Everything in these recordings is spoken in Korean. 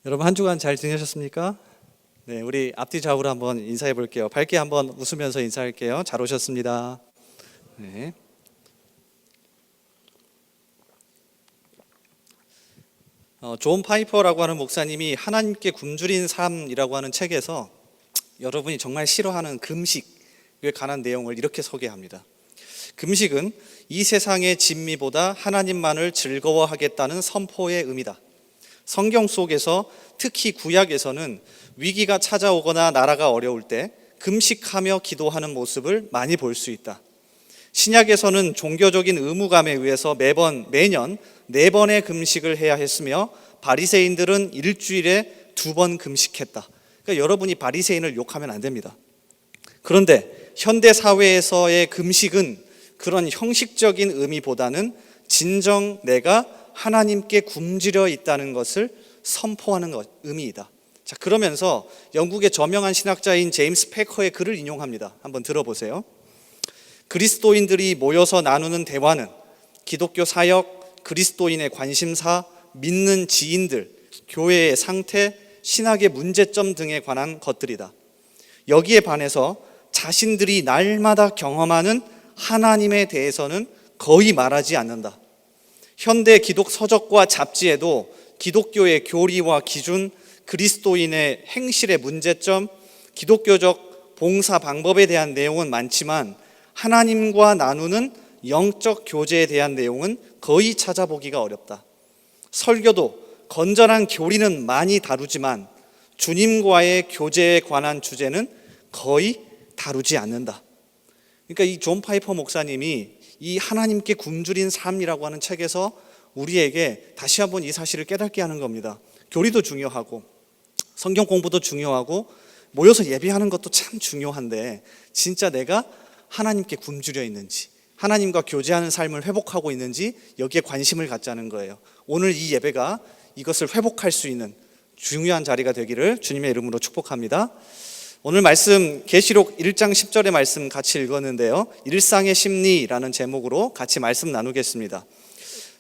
여러분 한 주간 잘 지내셨습니까? 네, 우리 앞뒤 좌우로 한번 인사해 볼게요. 밝게 한번 웃으면서 인사할게요. 잘 오셨습니다. 네. 존 파이퍼라고 하는 목사님이 하나님께 굶주린 삶이라고 하는 책에서 여러분이 정말 싫어하는 금식에 관한 내용을 이렇게 소개합니다. 금식은 이 세상의 진미보다 하나님만을 즐거워하겠다는 선포의 의미다. 성경 속에서 특히 구약에서는 위기가 찾아오거나 나라가 어려울 때 금식하며 기도하는 모습을 많이 볼 수 있다. 신약에서는 종교적인 의무감에 의해서 매년 4번의 금식을 해야 했으며 바리새인들은 일주일에 2번 금식했다. 그러니까 여러분이 바리새인을 욕하면 안 됩니다. 그런데 현대 사회에서의 금식은 그런 형식적인 의미보다는 진정 내가 하나님께 굶주려 있다는 것을 선포하는 의미이다. 자, 그러면서 영국의 저명한 신학자인 제임스 패커의 글을 인용합니다. 한번 들어보세요. 그리스도인들이 모여서 나누는 대화는 기독교 사역, 그리스도인의 관심사, 믿는 지인들, 교회의 상태, 신학의 문제점 등에 관한 것들이다. 여기에 반해서 자신들이 날마다 경험하는 하나님에 대해서는 거의 말하지 않는다. 현대 기독 서적과 잡지에도 기독교의 교리와 기준, 그리스도인의 행실의 문제점, 기독교적 봉사 방법에 대한 내용은 많지만 하나님과 나누는 영적 교제에 대한 내용은 거의 찾아보기가 어렵다. 설교도 건전한 교리는 많이 다루지만 주님과의 교제에 관한 주제는 거의 다루지 않는다. 그러니까 이 존 파이퍼 목사님이 이 하나님께 굶주린 삶이라고 하는 책에서 우리에게 다시 한번 이 사실을 깨닫게 하는 겁니다. 교리도 중요하고 성경 공부도 중요하고 모여서 예배하는 것도 참 중요한데 진짜 내가 하나님께 굶주려 있는지, 하나님과 교제하는 삶을 회복하고 있는지 여기에 관심을 갖자는 거예요. 오늘 이 예배가 이것을 회복할 수 있는 중요한 자리가 되기를 주님의 이름으로 축복합니다. 오늘 말씀 계시록 1장 10절의 말씀 같이 읽었는데요. 일상의 심리라는 제목으로 같이 말씀 나누겠습니다.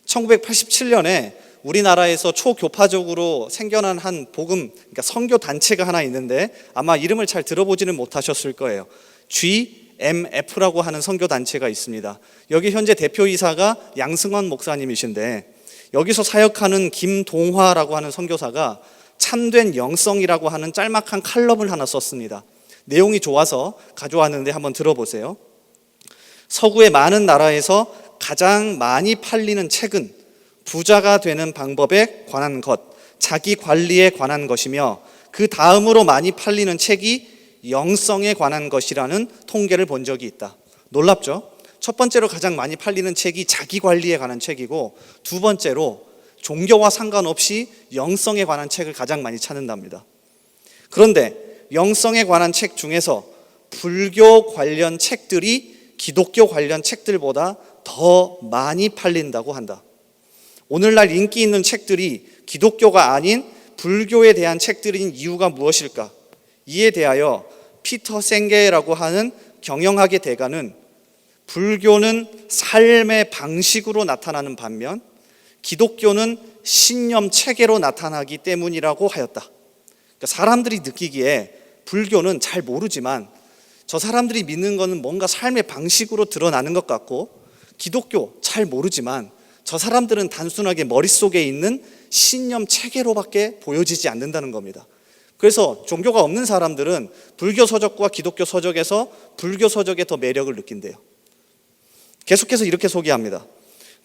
1987년에 우리나라에서 초교파적으로 생겨난 한 복음, 그러니까 선교 단체가 하나 있는데 아마 이름을 잘 들어보지는 못하셨을 거예요. GMF라고 하는 선교 단체가 있습니다. 여기 현재 대표이사가 양승원 목사님이신데 여기서 사역하는 김동화라고 하는 선교사가 참된 영성이라고 하는 짤막한 칼럼을 하나 썼습니다. 내용이 좋아서 가져왔는데 한번 들어보세요. 서구의 많은 나라에서 가장 많이 팔리는 책은 부자가 되는 방법에 관한 것, 자기 관리에 관한 것이며 그 다음으로 많이 팔리는 책이 영성에 관한 것이라는 통계를 본 적이 있다. 놀랍죠? 첫 번째로 가장 많이 팔리는 책이 자기 관리에 관한 책이고 두 번째로 종교와 상관없이 영성에 관한 책을 가장 많이 찾는답니다. 그런데 영성에 관한 책 중에서 불교 관련 책들이 기독교 관련 책들보다 더 많이 팔린다고 한다. 오늘날 인기 있는 책들이 기독교가 아닌 불교에 대한 책들인 이유가 무엇일까? 이에 대하여 피터 생게라고 하는 경영학의 대가는 불교는 삶의 방식으로 나타나는 반면 기독교는 신념 체계로 나타나기 때문이라고 하였다. 그러니까 사람들이 느끼기에 불교는 잘 모르지만 저 사람들이 믿는 것은 뭔가 삶의 방식으로 드러나는 것 같고 기독교 잘 모르지만 저 사람들은 단순하게 머릿속에 있는 신념 체계로밖에 보여지지 않는다는 겁니다. 그래서 종교가 없는 사람들은 불교 서적과 기독교 서적에서 불교 서적에 더 매력을 느낀대요. 계속해서 이렇게 소개합니다.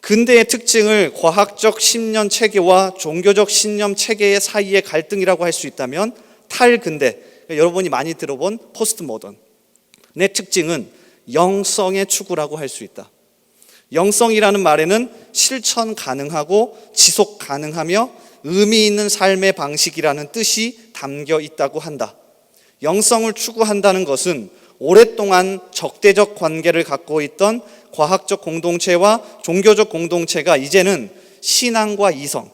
근대의 특징을 과학적 신념 체계와 종교적 신념 체계의 사이의 갈등이라고 할 수 있다면 탈근대, 여러분이 많이 들어본 포스트 모던의 특징은 영성의 추구라고 할 수 있다. 영성이라는 말에는 실천 가능하고 지속 가능하며 의미 있는 삶의 방식이라는 뜻이 담겨 있다고 한다. 영성을 추구한다는 것은 오랫동안 적대적 관계를 갖고 있던 과학적 공동체와 종교적 공동체가 이제는 신앙과 이성,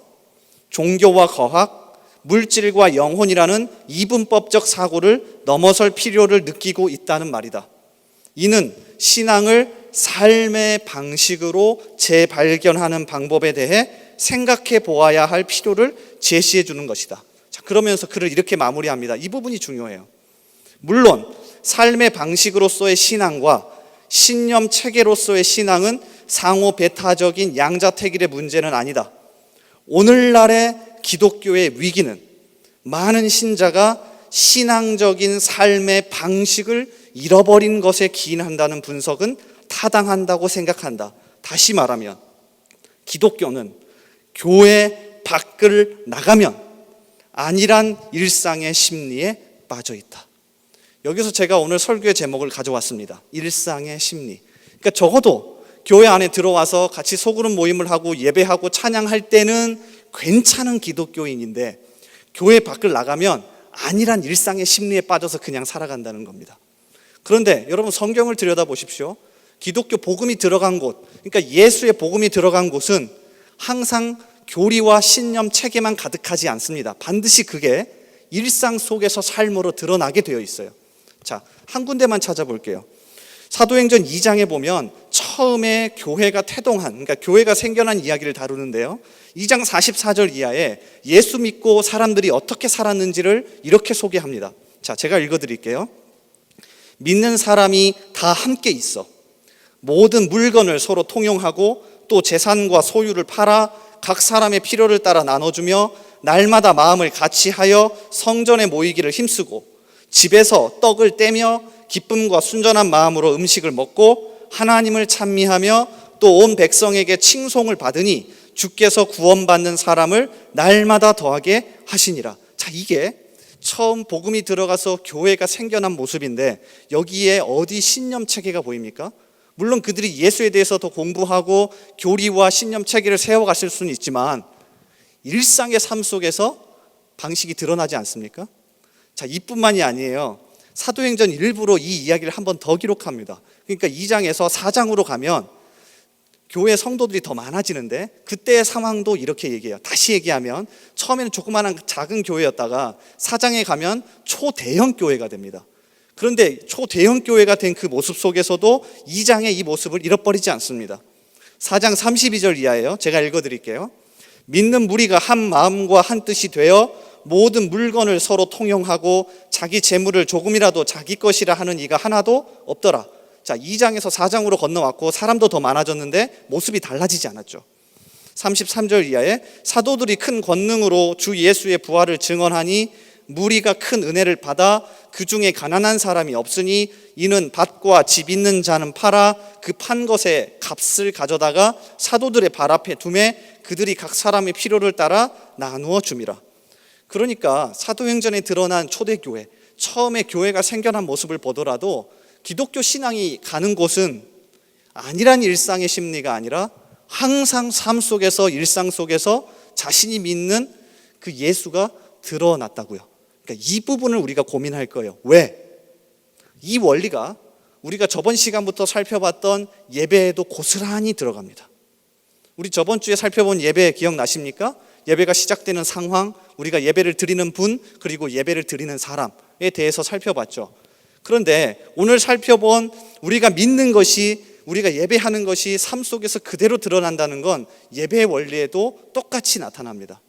종교와 거학, 물질과 영혼이라는 이분법적 사고를 넘어설 필요를 느끼고 있다는 말이다. 이는 신앙을 삶의 방식으로 재발견하는 방법에 대해 생각해 보아야 할 필요를 제시해 주는 것이다. 자, 그러면서 글을 이렇게 마무리합니다. 이 부분이 중요해요. 물론 삶의 방식으로서의 신앙과 신념 체계로서의 신앙은 상호 배타적인 양자택일의 문제는 아니다. 오늘날의 기독교의 위기는 많은 신자가 신앙적인 삶의 방식을 잃어버린 것에 기인한다는 분석은 타당한다고 생각한다. 다시 말하면 기독교는 교회 밖을 나가면 안일한 일상의 심리에 빠져 있다. 여기서 제가 오늘 설교의 제목을 가져왔습니다. 일상의 심리. 그러니까 적어도 교회 안에 들어와서 같이 소그룹 모임을 하고 예배하고 찬양할 때는 괜찮은 기독교인인데 교회 밖을 나가면 안일한 일상의 심리에 빠져서 그냥 살아간다는 겁니다. 그런데 여러분 성경을 들여다보십시오. 기독교 복음이 들어간 곳, 그러니까 예수의 복음이 들어간 곳은 항상 교리와 신념 체계만 가득하지 않습니다. 반드시 그게 일상 속에서 삶으로 드러나게 되어 있어요. 자, 한 군데만 찾아볼게요. 사도행전 2장에 보면 처음에 교회가 태동한, 그러니까 교회가 생겨난 이야기를 다루는데요. 2장 44절 이하에 예수 믿고 사람들이 어떻게 살았는지를 이렇게 소개합니다. 자, 제가 읽어드릴게요. 믿는 사람이 다 함께 있어 모든 물건을 서로 통용하고 또 재산과 소유를 팔아 각 사람의 필요를 따라 나눠주며 날마다 마음을 같이 하여 성전에 모이기를 힘쓰고 집에서 떡을 떼며 기쁨과 순전한 마음으로 음식을 먹고 하나님을 찬미하며 또 온 백성에게 칭송을 받으니 주께서 구원받는 사람을 날마다 더하게 하시니라. 자, 이게 처음 복음이 들어가서 교회가 생겨난 모습인데 여기에 어디 신념 체계가 보입니까? 물론 그들이 예수에 대해서 더 공부하고 교리와 신념 체계를 세워갔을 수는 있지만 일상의 삶 속에서 방식이 드러나지 않습니까? 자, 이뿐만이 아니에요. 사도행전 일부로 이 이야기를 한 번 더 기록합니다. 그러니까 2장에서 4장으로 가면 교회 성도들이 더 많아지는데 그때의 상황도 이렇게 얘기해요. 다시 얘기하면 처음에는 조그마한 작은 교회였다가 4장에 가면 초대형 교회가 됩니다. 그런데 초대형 교회가 된 그 모습 속에서도 2장의 이 모습을 잃어버리지 않습니다. 4장 32절 이하예요. 제가 읽어드릴게요. 믿는 무리가 한 마음과 한 뜻이 되어 모든 물건을 서로 통용하고 자기 재물을 조금이라도 자기 것이라 하는 이가 하나도 없더라. 자, 2장에서 4장으로 건너왔고 사람도 더 많아졌는데 모습이 달라지지 않았죠. 33절 이하에 사도들이 큰 권능으로 주 예수의 부활을 증언하니 무리가 큰 은혜를 받아 그 중에 가난한 사람이 없으니 이는 밭과 집 있는 자는 팔아 그 판 것의 값을 가져다가 사도들의 발 앞에 두매 그들이 각 사람의 필요를 따라 나누어 줌이라. 그러니까 사도행전에 드러난 초대교회, 처음에 교회가 생겨난 모습을 보더라도 기독교 신앙이 가는 곳은 안일한 일상의 심리가 아니라 항상 삶 속에서 일상 속에서 자신이 믿는 그 예수가 드러났다고요. 그러니까 이 부분을 우리가 고민할 거예요. 왜? 이 원리가 우리가 저번 시간부터 살펴봤던 예배에도 고스란히 들어갑니다. 우리 저번 주에 살펴본 예배 기억나십니까? 예배가 시작되는 상황, 우리가 예배를 드리는 분, 그리고 예배를 드리는 사람에 대해서 살펴봤죠. 그런데 오늘 살펴본 우리가 믿는 것이, 우리가 예배하는 것이 삶 속에서 그대로 드러난다는 건 예배의 원리에도 똑같이 나타납니다.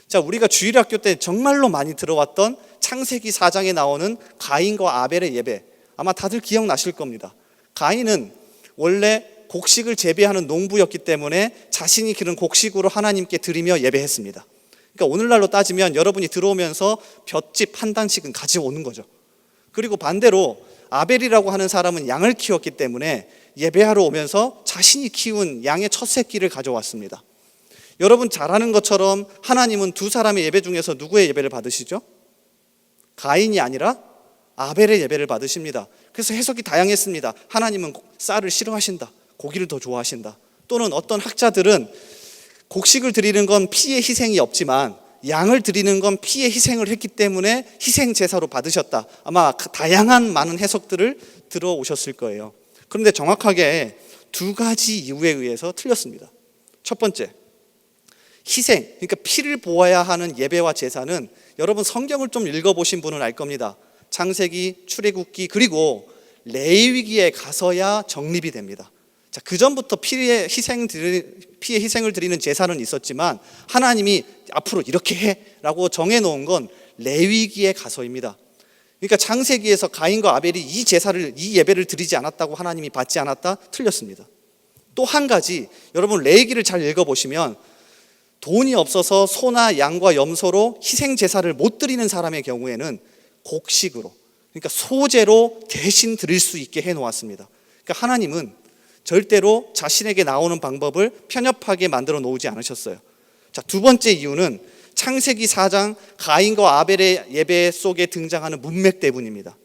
자, 우리가 주일학교 때 정말로 많이 들어왔던 창세기 4장에 나오는 가인과 아벨의 예배, 아마 다들 기억나실 겁니다. 가인은 원래 곡식을 재배하는 농부였기 때문에 자신이 기른 곡식으로 하나님께 드리며 예배했습니다. 그러니까 오늘날로 따지면 여러분이 들어오면서 볏짚 한 단씩은 가져오는 거죠. 그리고 반대로 아벨이라고 하는 사람은 양을 키웠기 때문에 예배하러 오면서 자신이 키운 양의 첫 새끼를 가져왔습니다. 여러분 잘 아는 것처럼 하나님은 두 사람의 예배 중에서 누구의 예배를 받으시죠? 가인이 아니라 아벨의 예배를 받으십니다. 그래서 해석이 다양했습니다. 하나님은 쌀을 싫어하신다, 고기를 더 좋아하신다. 또는 어떤 학자들은 곡식을 드리는 건 피의 희생이 없지만 양을 드리는 건 피의 희생을 했기 때문에 희생 제사로 받으셨다. 아마 다양한 많은 해석들을 들어오셨을 거예요. 그런데 정확하게 두 가지 이유에 의해서 틀렸습니다. 첫 번째, 희생, 그러니까 피를 보아야 하는 예배와 제사는 여러분 성경을 좀 읽어보신 분은 알 겁니다. 창세기, 출애굽기, 그리고 레위기에 가서야 정립이 됩니다. 자, 그 전부터 피의 희생을 드리는 제사는 있었지만 하나님이 앞으로 이렇게 해라고 정해놓은 건 레위기에 가서입니다. 그러니까 창세기에서 가인과 아벨이 이 예배를 드리지 않았다고 하나님이 받지 않았다? 틀렸습니다. 또 한 가지, 여러분 레위기를 잘 읽어보시면 돈이 없어서 소나 양과 염소로 희생 제사를 못 드리는 사람의 경우에는 곡식으로, 그러니까 소제로 대신 드릴 수 있게 해놓았습니다. 그러니까 하나님은 절대로 자신에게 나오는 방법을 편협하게 만들어 놓지 않으셨어요. 자, 두 번째 이유는 창세기 4장 가인과 아벨의 예배 속에 등장하는 문맥 때문입니다.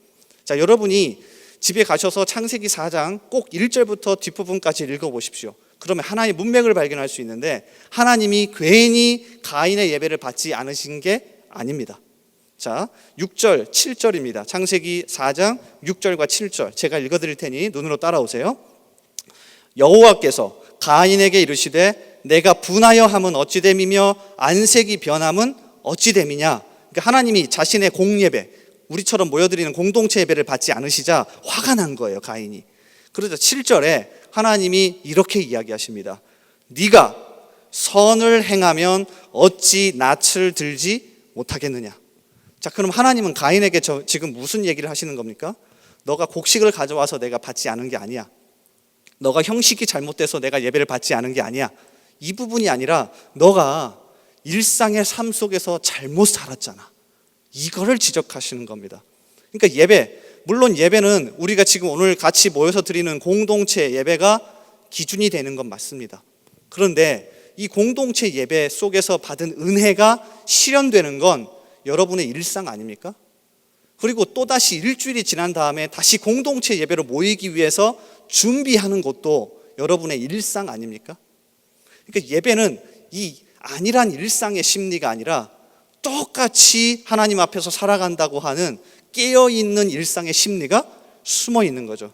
자, 여러분이 집에 가셔서 창세기 4장 꼭 1절부터 뒷부분까지 읽어보십시오. 그러면 하나의 문맥을 발견할 수 있는데 하나님이 괜히 가인의 예배를 받지 않으신 게 아닙니다. 자, 6절, 7절입니다. 창세기 4장 6절과 7절 제가 읽어드릴 테니 눈으로 따라오세요. 여호와께서 가인에게 이르시되 내가 분하여 함은 어찌 됨이며 안색이 변함은 어찌 됨이냐. 그러니까 하나님이 자신의 공예배, 우리처럼 모여드리는 공동체 예배를 받지 않으시자 화가 난 거예요, 가인이. 그러자 7절에 하나님이 이렇게 이야기하십니다. 네가 선을 행하면 어찌 낯을 들지 못하겠느냐. 자, 그럼 하나님은 가인에게 지금 무슨 얘기를 하시는 겁니까? 너가 곡식을 가져와서 내가 받지 않은 게 아니야. 너가 형식이 잘못돼서 내가 예배를 받지 않은 게 아니야. 이 부분이 아니라 너가 일상의 삶 속에서 잘못 살았잖아. 이거를 지적하시는 겁니다. 그러니까 예배, 물론 예배는 우리가 지금 오늘 같이 모여서 드리는 공동체 예배가 기준이 되는 건 맞습니다. 그런데 이 공동체 예배 속에서 받은 은혜가 실현되는 건 여러분의 일상 아닙니까? 그리고 또다시 일주일이 지난 다음에 다시 공동체 예배로 모이기 위해서 준비하는 것도 여러분의 일상 아닙니까? 그러니까 예배는 이 안일한 일상의 심리가 아니라 똑같이 하나님 앞에서 살아간다고 하는 깨어있는 일상의 심리가 숨어 있는 거죠.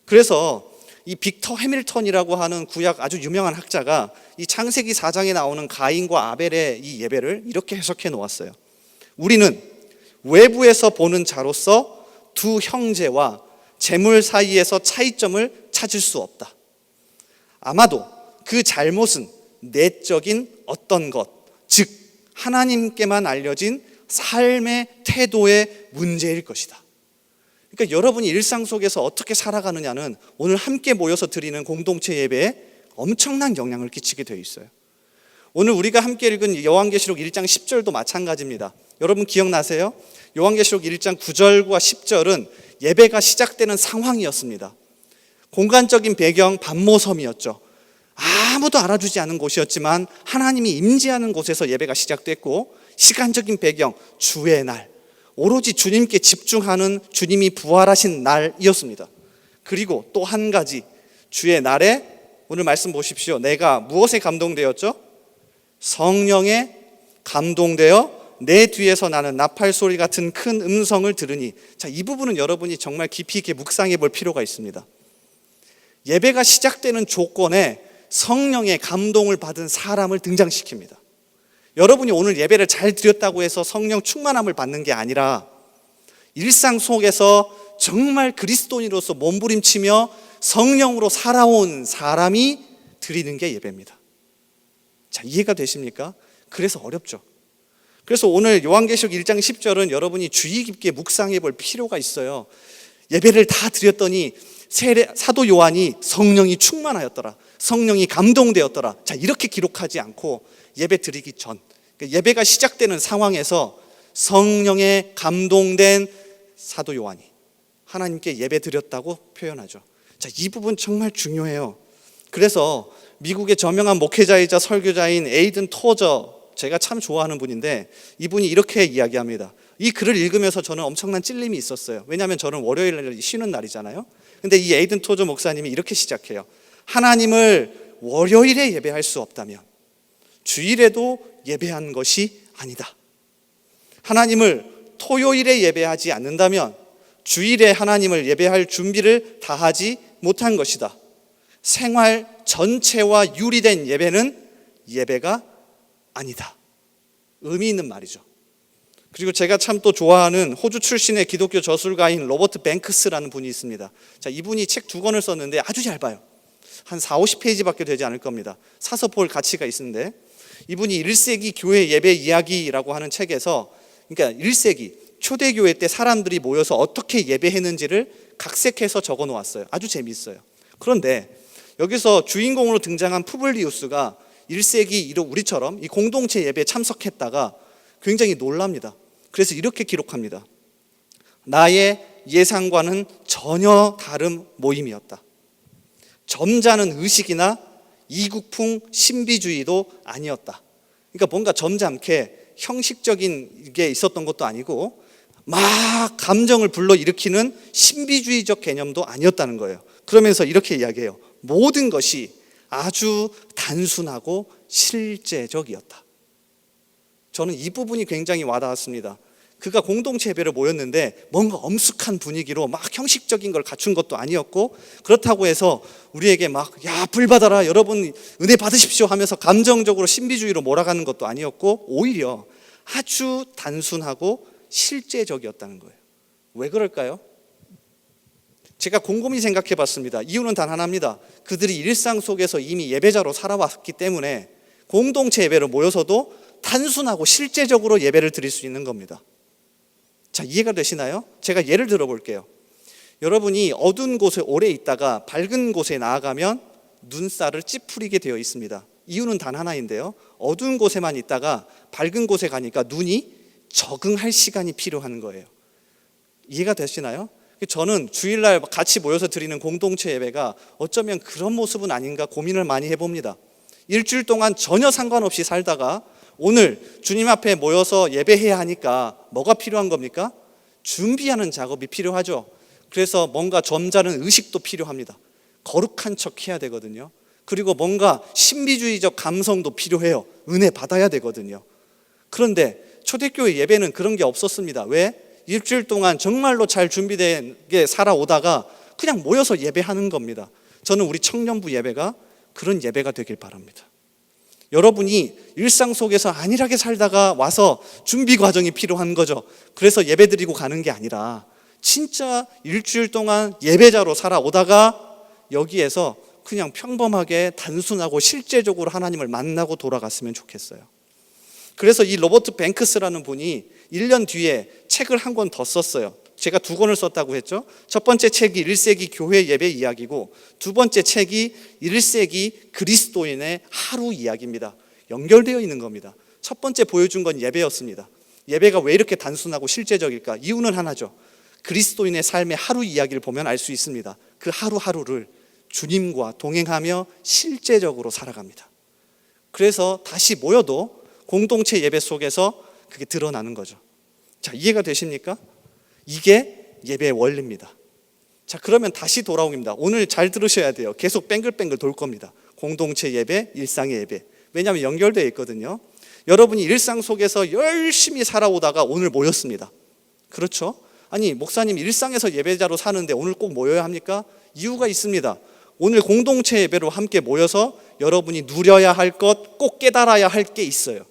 그래서 이 빅터 해밀턴이라고 하는 구약 아주 유명한 학자가 이 창세기 4장에 나오는 가인과 아벨의 이 예배를 이렇게 해석해 놓았어요. 우리는 외부에서 보는 자로서 두 형제와 재물 사이에서 차이점을 찾을 수 없다. 아마도 그 잘못은 내적인 어떤 것, 즉 하나님께만 알려진 삶의 태도의 문제일 것이다. 그러니까 여러분이 일상 속에서 어떻게 살아가느냐는 오늘 함께 모여서 드리는 공동체 예배에 엄청난 영향을 끼치게 되어 있어요. 오늘 우리가 함께 읽은 요한계시록 1장 10절도 마찬가지입니다. 여러분 기억나세요? 요한계시록 1장 9절과 10절은 예배가 시작되는 상황이었습니다. 공간적인 배경 반모섬이었죠. 아무도 알아주지 않은 곳이었지만 하나님이 임재하는 곳에서 예배가 시작됐고, 시간적인 배경 주의 날, 오로지 주님께 집중하는 주님이 부활하신 날이었습니다. 그리고 또 한 가지, 주의 날에 오늘 말씀 보십시오. 내가 무엇에 감동되었죠? 성령에 감동되어 내 뒤에서 나는 나팔 소리 같은 큰 음성을 들으니. 자, 이 부분은 여러분이 정말 깊이 있게 묵상해 볼 필요가 있습니다. 예배가 시작되는 조건에 성령의 감동을 받은 사람을 등장시킵니다. 여러분이 오늘 예배를 잘 드렸다고 해서 성령 충만함을 받는 게 아니라 일상 속에서 정말 그리스도인으로서 몸부림치며 성령으로 살아온 사람이 드리는 게 예배입니다. 자, 이해가 되십니까? 그래서 어렵죠. 그래서 오늘 요한계시록 1장 10절은 여러분이 주의 깊게 묵상해 볼 필요가 있어요. 예배를 다 드렸더니 사도 요한이 성령이 충만하였더라, 성령이 감동되었더라. 자, 이렇게 기록하지 않고 예배 드리기 전, 예배가 시작되는 상황에서 성령에 감동된 사도 요한이 하나님께 예배 드렸다고 표현하죠. 자, 이 부분 정말 중요해요. 그래서 미국의 저명한 목회자이자 설교자인 에이든 토저, 제가 참 좋아하는 분인데 이분이 이렇게 이야기합니다. 이 글을 읽으면서 저는 엄청난 찔림이 있었어요. 왜냐하면 저는 월요일 쉬는 날이잖아요. 근데 이 에이든 토저 목사님이 이렇게 시작해요. 하나님을 월요일에 예배할 수 없다면 주일에도 예배한 것이 아니다. 하나님을 토요일에 예배하지 않는다면 주일에 하나님을 예배할 준비를 다하지 못한 것이다. 생활 전체와 유리된 예배는 예배가 아니다. 의미 있는 말이죠. 그리고 제가 참 또 좋아하는 호주 출신의 기독교 저술가인 로버트 뱅크스라는 분이 있습니다. 자, 이분이 책 2권을 썼는데 아주 얇아요. 한 40-50페이지밖에 되지 않을 겁니다. 사서 볼 가치가 있는데, 이분이 1세기 교회 예배 이야기라고 하는 책에서 그러니까 1세기 초대교회 때 사람들이 모여서 어떻게 예배했는지를 각색해서 적어 놓았어요. 아주 재미있어요. 그런데 여기서 주인공으로 등장한 푸블리우스가 1세기 우리처럼 이 공동체 예배에 참석했다가 굉장히 놀랍니다. 그래서 이렇게 기록합니다. 나의 예상과는 전혀 다른 모임이었다. 점잖은 의식이나 이국풍 신비주의도 아니었다. 그러니까 뭔가 점잖게 형식적인 게 있었던 것도 아니고 막 감정을 불러일으키는 신비주의적 개념도 아니었다는 거예요. 그러면서 이렇게 이야기해요. 모든 것이 아주 단순하고 실제적이었다. 저는 이 부분이 굉장히 와닿았습니다. 그가 공동체 예배를 모였는데 뭔가 엄숙한 분위기로 막 형식적인 걸 갖춘 것도 아니었고, 그렇다고 해서 우리에게 막 야, 불 받아라, 여러분 은혜 받으십시오 하면서 감정적으로 신비주의로 몰아가는 것도 아니었고, 오히려 아주 단순하고 실제적이었다는 거예요. 왜 그럴까요? 제가 곰곰이 생각해 봤습니다. 이유는 단 하나입니다. 그들이 일상 속에서 이미 예배자로 살아왔기 때문에 공동체 예배를 모여서도 단순하고 실제적으로 예배를 드릴 수 있는 겁니다. 자, 이해가 되시나요? 제가 예를 들어 볼게요. 여러분이 어두운 곳에 오래 있다가 밝은 곳에 나아가면 눈살을 찌푸리게 되어 있습니다. 이유는 단 하나인데요. 어두운 곳에만 있다가 밝은 곳에 가니까 눈이 적응할 시간이 필요한 거예요. 이해가 되시나요? 저는 주일날 같이 모여서 드리는 공동체 예배가 어쩌면 그런 모습은 아닌가 고민을 많이 해봅니다. 일주일 동안 전혀 상관없이 살다가 오늘 주님 앞에 모여서 예배해야 하니까 뭐가 필요한 겁니까? 준비하는 작업이 필요하죠. 그래서 뭔가 점잖은 의식도 필요합니다. 거룩한 척 해야 되거든요. 그리고 뭔가 신비주의적 감성도 필요해요. 은혜 받아야 되거든요. 그런데 초대교회 예배는 그런 게 없었습니다. 왜? 일주일 동안 정말로 잘 준비된 게 살아오다가 그냥 모여서 예배하는 겁니다. 저는 우리 청년부 예배가 그런 예배가 되길 바랍니다. 여러분이 일상 속에서 안일하게 살다가 와서 준비 과정이 필요한 거죠. 그래서 예배 드리고 가는 게 아니라 진짜 일주일 동안 예배자로 살아오다가 여기에서 그냥 평범하게 단순하고 실제적으로 하나님을 만나고 돌아갔으면 좋겠어요. 그래서 이 로버트 뱅크스라는 분이 1년 뒤에 책을 한 권 더 썼어요. 제가 2권을 썼다고 했죠. 첫 번째 책이 1세기 교회 예배 이야기고, 두 번째 책이 1세기 그리스도인의 하루 이야기입니다. 연결되어 있는 겁니다. 첫 번째 보여준 건 예배였습니다. 예배가 왜 이렇게 단순하고 실제적일까? 이유는 하나죠. 그리스도인의 삶의 하루 이야기를 보면 알 수 있습니다. 그 하루하루를 주님과 동행하며 실제적으로 살아갑니다. 그래서 다시 모여도 공동체 예배 속에서 그게 드러나는 거죠. 자, 이해가 되십니까? 이게 예배의 원리입니다. 자, 그러면 다시 돌아옵니다. 오늘 잘 들으셔야 돼요. 계속 뱅글뱅글 돌 겁니다. 공동체 예배, 일상의 예배. 왜냐하면 연결되어 있거든요. 여러분이 일상 속에서 열심히 살아오다가 오늘 모였습니다. 그렇죠? 아니, 목사님 일상에서 예배자로 사는데 오늘 꼭 모여야 합니까? 이유가 있습니다. 오늘 공동체 예배로 함께 모여서 여러분이 누려야 할 것, 꼭 깨달아야 할 게 있어요.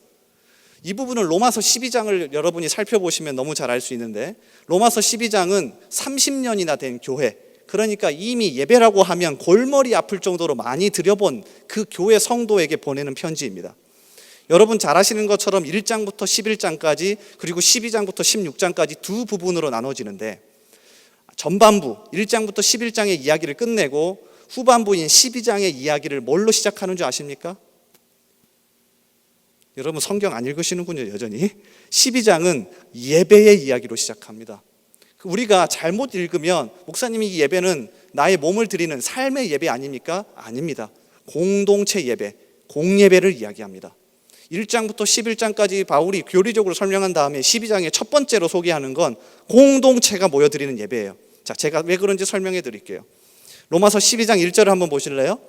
이 부분을 로마서 12장을 여러분이 살펴보시면 너무 잘 알 수 있는데, 로마서 12장은 30년이나 된 교회, 그러니까 이미 예배라고 하면 골머리 아플 정도로 많이 드려본 그 교회 성도에게 보내는 편지입니다. 여러분 잘 아시는 것처럼 1장부터 11장까지 그리고 12장부터 16장까지 두 부분으로 나눠지는데, 전반부 1장부터 11장의 이야기를 끝내고 후반부인 12장의 이야기를 뭘로 시작하는 줄 아십니까? 여러분 성경 안 읽으시는군요, 여전히. 12장은 예배의 이야기로 시작합니다. 우리가 잘못 읽으면 목사님이 이 예배는 나의 몸을 드리는 삶의 예배 아닙니까? 아닙니다. 공동체 예배, 공예배를 이야기합니다. 1장부터 11장까지 바울이 교리적으로 설명한 다음에 12장의 첫 번째로 소개하는 건 공동체가 모여드리는 예배예요. 자, 제가 왜 그런지 설명해 드릴게요. 로마서 12장 1절을 한번 보실래요?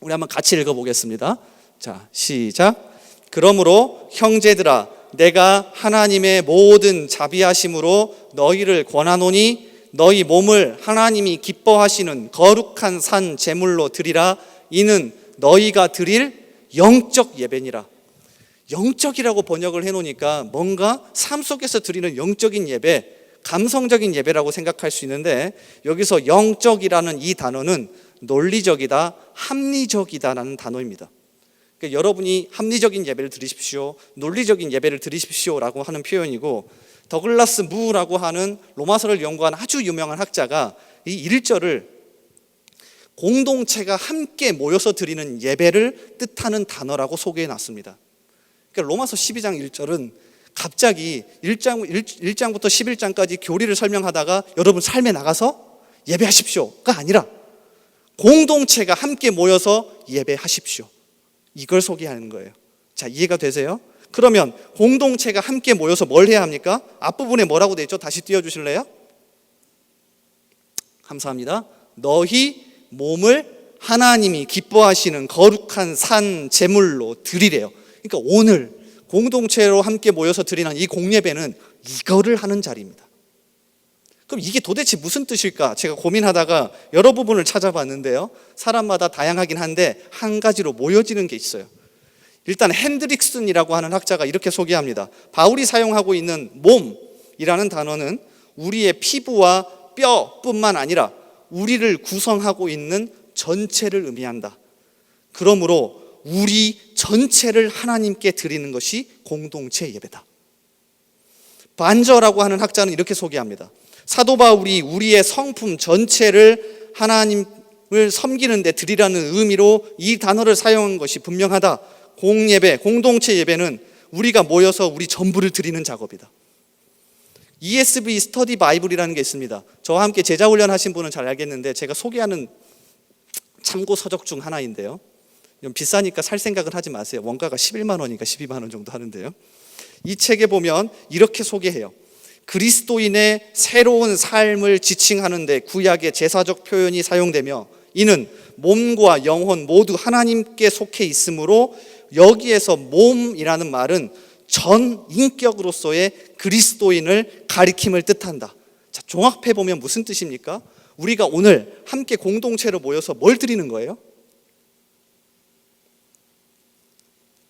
우리 한번 같이 읽어보겠습니다. 자, 시작. 그러므로 형제들아, 내가 하나님의 모든 자비하심으로 너희를 권하노니 너희 몸을 하나님이 기뻐하시는 거룩한 산 제물로 드리라. 이는 너희가 드릴 영적 예배니라. 영적이라고 번역을 해놓으니까 뭔가 삶 속에서 드리는 영적인 예배, 감성적인 예배라고 생각할 수 있는데, 여기서 영적이라는 이 단어는 논리적이다, 합리적이다라는 단어입니다. 그러니까 여러분이 합리적인 예배를 드리십시오, 논리적인 예배를 드리십시오라고 하는 표현이고, 더글라스 무라고 하는 로마서를 연구한 아주 유명한 학자가 이 1절을 공동체가 함께 모여서 드리는 예배를 뜻하는 단어라고 소개해 놨습니다. 그러니까 로마서 12장 1절은 갑자기 1장부터 11장까지 교리를 설명하다가 여러분 삶에 나가서 예배하십시오가 아니라 공동체가 함께 모여서 예배하십시오, 이걸 소개하는 거예요. 자, 이해가 되세요? 그러면 공동체가 함께 모여서 뭘 해야 합니까? 앞부분에 뭐라고 되어 있죠? 다시 띄워주실래요? 감사합니다. 너희 몸을 하나님이 기뻐하시는 거룩한 산 제물로 드리래요. 그러니까 오늘 공동체로 함께 모여서 드리는 이 공예배는 이거를 하는 자리입니다. 그럼 이게 도대체 무슨 뜻일까? 제가 고민하다가 여러 부분을 찾아봤는데요, 사람마다 다양하긴 한데 한 가지로 모여지는 게 있어요. 일단 핸드릭슨이라고 하는 학자가 이렇게 소개합니다. 바울이 사용하고 있는 몸이라는 단어는 우리의 피부와 뼈뿐만 아니라 우리를 구성하고 있는 전체를 의미한다. 그러므로 우리 전체를 하나님께 드리는 것이 공동체 예배다. 반저라고 하는 학자는 이렇게 소개합니다. 사도 바울이 우리의 성품 전체를 하나님을 섬기는 데 드리라는 의미로 이 단어를 사용한 것이 분명하다. 공예배, 공동체 예배는 우리가 모여서 우리 전부를 드리는 작업이다. ESV 스터디 바이블이라는 게 있습니다. 저와 함께 제자훈련 하신 분은 잘 알겠는데 제가 소개하는 참고 서적 중 하나인데요, 좀 비싸니까 살 생각은 하지 마세요. 원가가 11만 원이니까 12만 원 정도 하는데요, 이 책에 보면 이렇게 소개해요. 그리스도인의 새로운 삶을 지칭하는 데 구약의 제사적 표현이 사용되며 이는 몸과 영혼 모두 하나님께 속해 있으므로 여기에서 몸이라는 말은 전 인격으로서의 그리스도인을 가리킴을 뜻한다. 자, 종합해 보면 무슨 뜻입니까? 우리가 오늘 함께 공동체로 모여서 뭘 드리는 거예요?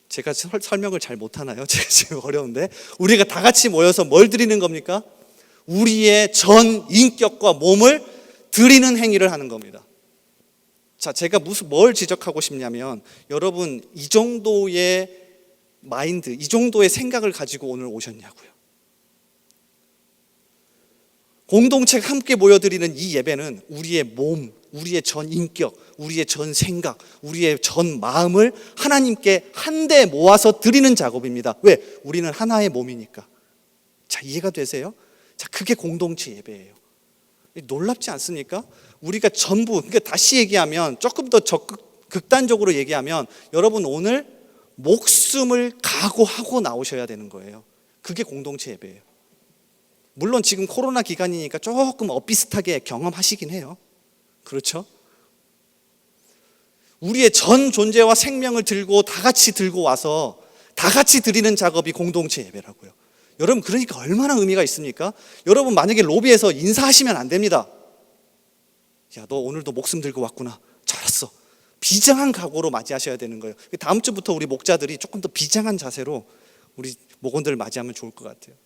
제가 설명을 잘 못하나요? 제가 지금 어려운데, 우리가 다 같이 모여서 뭘 드리는 겁니까? 우리의 전 인격과 몸을 드리는 행위를 하는 겁니다. 자, 제가 뭘 지적하고 싶냐면, 여러분 이 정도의 마인드, 이 정도의 생각을 가지고 오늘 오셨냐고요. 공동체가 함께 모여드리는 이 예배는 우리의 몸, 우리의 전 인격, 우리의 전 생각, 우리의 전 마음을 하나님께 한데 모아서 드리는 작업입니다. 왜? 우리는 하나의 몸이니까. 자, 이해가 되세요? 자, 그게 공동체 예배예요. 놀랍지 않습니까? 우리가 전부, 그러니까 다시 얘기하면, 조금 더 극단적으로 얘기하면, 여러분 오늘 목숨을 각오하고 나오셔야 되는 거예요. 그게 공동체 예배예요. 물론 지금 코로나 기간이니까 조금 엇비슷하게 경험하시긴 해요. 그렇죠? 우리의 전 존재와 생명을 들고 다 같이 들고 와서 다 같이 드리는 작업이 공동체 예배라고요. 여러분, 그러니까 얼마나 의미가 있습니까? 여러분 만약에 로비에서 인사하시면 안 됩니다. 야, 너 오늘도 목숨 들고 왔구나. 잘했어. 비장한 각오로 맞이하셔야 되는 거예요. 다음 주부터 우리 목자들이 조금 더 비장한 자세로 우리 목원들을 맞이하면 좋을 것 같아요.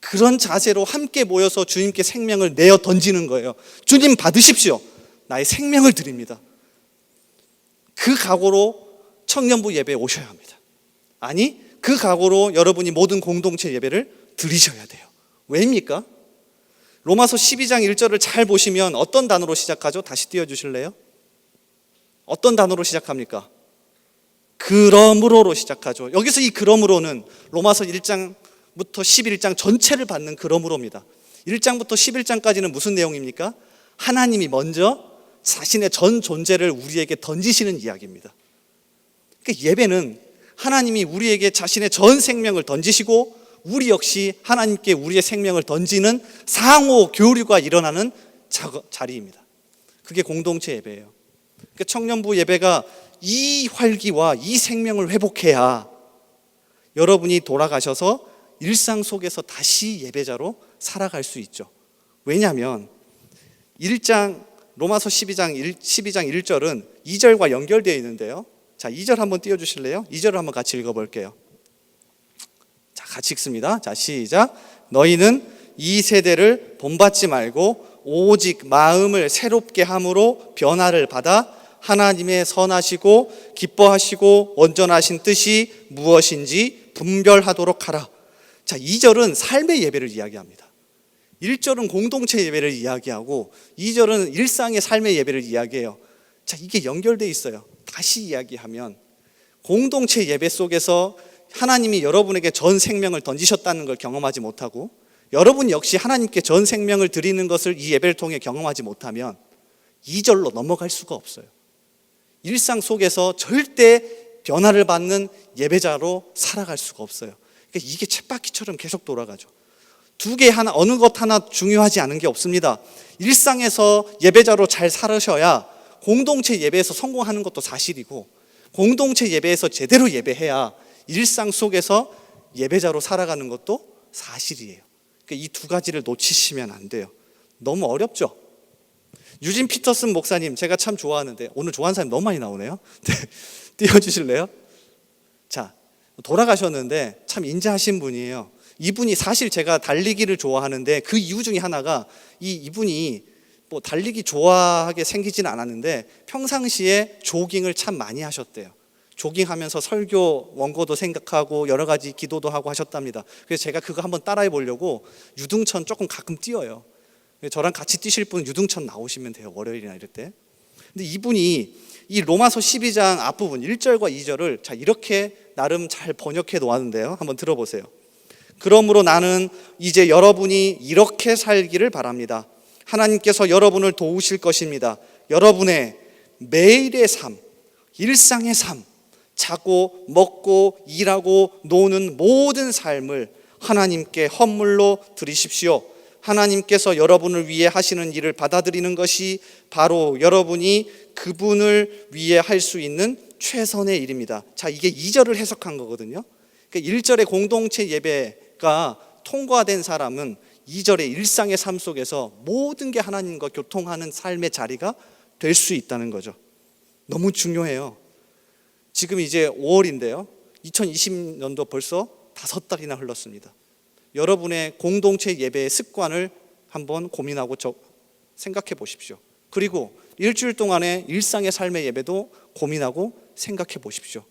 그런 자세로 함께 모여서 주님께 생명을 내어 던지는 거예요. 주님 받으십시오. 나의 생명을 드립니다. 그 각오로 청년부 예배에 오셔야 합니다. 아니, 그 각오로 여러분이 모든 공동체 예배를 드리셔야 돼요. 왜입니까? 로마서 12장 1절을 잘 보시면 어떤 단어로 시작하죠? 다시 띄워주실래요? 어떤 단어로 시작합니까? 그러므로로 시작하죠. 여기서 이 그러므로는 로마서 1장부터 11장 전체를 받는 그러므로입니다. 1장부터 11장까지는 무슨 내용입니까? 하나님이 먼저 자신의 전 존재를 우리에게 던지시는 이야기입니다. 그러니까 예배는 하나님이 우리에게 자신의 전 생명을 던지시고 우리 역시 하나님께 우리의 생명을 던지는 상호 교류가 일어나는 자리입니다. 그게 공동체 예배예요. 그러니까 청년부 예배가 이 활기와 이 생명을 회복해야 여러분이 돌아가셔서 일상 속에서 다시 예배자로 살아갈 수 있죠. 왜냐하면 로마서 12장 1절은 2절과 연결되어 있는데요. 자, 2절 한번 띄워주실래요? 2절을 한번 같이 읽어볼게요. 자, 같이 읽습니다. 자, 시작. 너희는 이 세대를 본받지 말고 오직 마음을 새롭게 함으로 변화를 받아 하나님의 선하시고 기뻐하시고 온전하신 뜻이 무엇인지 분별하도록 하라. 자, 2절은 삶의 예배를 이야기합니다. 1절은 공동체 예배를 이야기하고 2절은 일상의 삶의 예배를 이야기해요. 자, 이게 연결되어 있어요. 다시 이야기하면 공동체 예배 속에서 하나님이 여러분에게 전 생명을 던지셨다는 걸 경험하지 못하고 여러분 역시 하나님께 전 생명을 드리는 것을 이 예배를 통해 경험하지 못하면 2절로 넘어갈 수가 없어요. 일상 속에서 절대 변화를 받는 예배자로 살아갈 수가 없어요. 그러니까 이게 쳇바퀴처럼 계속 돌아가죠. 두 개 하나, 어느 것 하나 중요하지 않은 게 없습니다. 일상에서 예배자로 잘 살으셔야 공동체 예배에서 성공하는 것도 사실이고 공동체 예배에서 제대로 예배해야 일상 속에서 예배자로 살아가는 것도 사실이에요. 그러니까 이 두 가지를 놓치시면 안 돼요. 너무 어렵죠? 유진 피터슨 목사님 제가 참 좋아하는데 오늘 좋아하는 사람이 너무 많이 나오네요. 띄워주실래요? 자, 돌아가셨는데 참 인자하신 분이에요. 이분이 사실 제가 달리기를 좋아하는데 그 이유 중에 하나가 이분이 뭐 달리기 좋아하게 생기지는 않았는데 평상시에 조깅을 참 많이 하셨대요. 조깅하면서 설교 원고도 생각하고 여러 가지 기도도 하고 하셨답니다. 그래서 제가 그거 한번 따라해 보려고 유등천 조금 가끔 뛰어요. 저랑 같이 뛰실 분은 유등천 나오시면 돼요. 월요일이나 이럴 때. 근데 이분이 이 로마서 12장 앞부분 1절과 2절을 자 이렇게 나름 잘 번역해 놓았는데요. 한번 들어보세요. 그러므로 나는 이제 여러분이 이렇게 살기를 바랍니다. 하나님께서 여러분을 도우실 것입니다. 여러분의 매일의 삶, 일상의 삶, 자고 먹고 일하고 노는 모든 삶을 하나님께 헌물로 드리십시오. 하나님께서 여러분을 위해 하시는 일을 받아들이는 것이 바로 여러분이 그분을 위해 할 수 있는 최선의 일입니다. 자, 이게 2절을 해석한 거거든요. 그러니까 1절의 공동체 예배가 통과된 사람은 2절의 일상의 삶 속에서 모든 게 하나님과 교통하는 삶의 자리가 될 수 있다는 거죠. 너무 중요해요. 지금 이제 5월인데요. 2020년도 벌써 5달이나 흘렀습니다. 여러분의 공동체 예배의 습관을 한번 고민하고 생각해 보십시오. 그리고 일주일 동안의 일상의 삶의 예배도 고민하고 생각해 보십시오.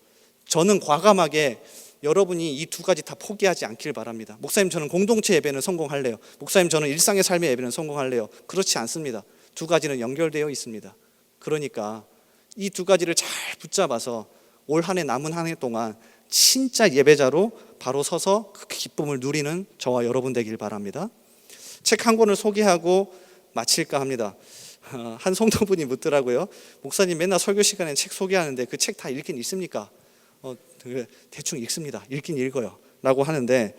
저는 과감하게 여러분이 이 두 가지 다 포기하지 않길 바랍니다. 목사님 저는 공동체 예배는 성공할래요. 목사님 저는 일상의 삶의 예배는 성공할래요. 그렇지 않습니다. 두 가지는 연결되어 있습니다. 그러니까 이 두 가지를 잘 붙잡아서 올 한 해 남은 한 해 동안 진짜 예배자로 바로 서서 그 기쁨을 누리는 저와 여러분 되길 바랍니다. 책 한 권을 소개하고 마칠까 합니다. 한 성도분이 묻더라고요. 목사님 맨날 설교 시간에 책 소개하는데 그 책 다 읽긴 읽습니까? 대충 읽습니다. 읽긴 읽어요 라고 하는데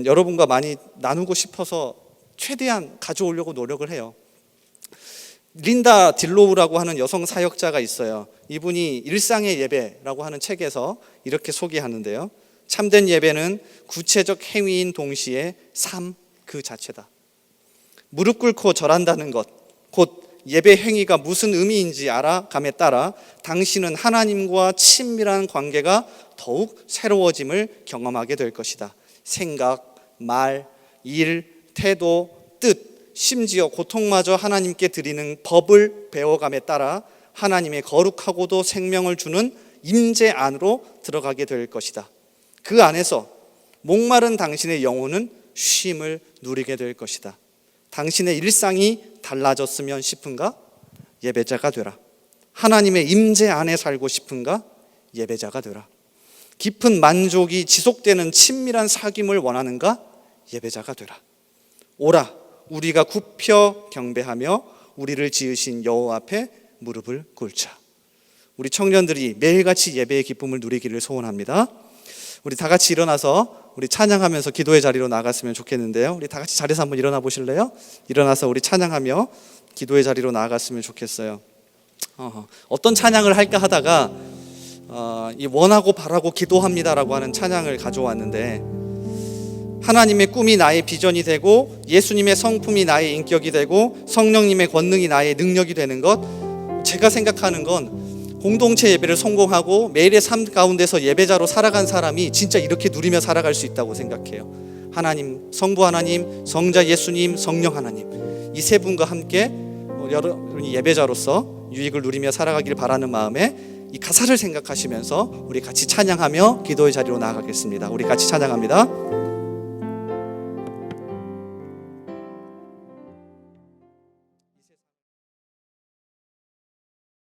여러분과 많이 나누고 싶어서 최대한 가져오려고 노력을 해요. 린다 딜로우라고 하는 여성 사역자가 있어요. 이분이 일상의 예배라고 하는 책에서 이렇게 소개하는데요. 참된 예배는 구체적 행위인 동시에 삶 그 자체다. 무릎 꿇고 절한다는 것, 곧 예배 행위가 무슨 의미인지 알아감에 따라 당신은 하나님과 친밀한 관계가 더욱 새로워짐을 경험하게 될 것이다. 생각, 말, 일, 태도, 뜻, 심지어 고통마저 하나님께 드리는 법을 배워감에 따라 하나님의 거룩하고도 생명을 주는 임재 안으로 들어가게 될 것이다. 그 안에서 목마른 당신의 영혼은 쉼을 누리게 될 것이다. 당신의 일상이 달라졌으면 싶은가? 예배자가 되라. 하나님의 임재 안에 살고 싶은가? 예배자가 되라. 깊은 만족이 지속되는 친밀한 사귐을 원하는가? 예배자가 되라. 오라, 우리가 굽혀 경배하며 우리를 지으신 여호와 앞에 무릎을 꿇자. 우리 청년들이 매일같이 예배의 기쁨을 누리기를 소원합니다. 우리 다 같이 일어나서 우리 찬양하면서 기도의 자리로 나갔으면 좋겠는데요. 우리 다 같이 자리에서 한번 일어나 보실래요? 일어나서 우리 찬양하며 기도의 자리로 나아갔으면 좋겠어요. 어떤 찬양을 할까 하다가 이 원하고 바라고 기도합니다라고 하는 찬양을 가져왔는데, 하나님의 꿈이 나의 비전이 되고 예수님의 성품이 나의 인격이 되고 성령님의 권능이 나의 능력이 되는 것, 제가 생각하는 건 공동체 예배를 성공하고 매일의 삶 가운데서 예배자로 살아간 사람이 진짜 이렇게 누리며 살아갈 수 있다고 생각해요. 하나님, 성부 하나님, 성자 예수님, 성령 하나님, 이 세 분과 함께 여러분이 예배자로서 유익을 누리며 살아가길 바라는 마음에 이 가사를 생각하시면서 우리 같이 찬양하며 기도의 자리로 나아가겠습니다. 우리 같이 찬양합니다.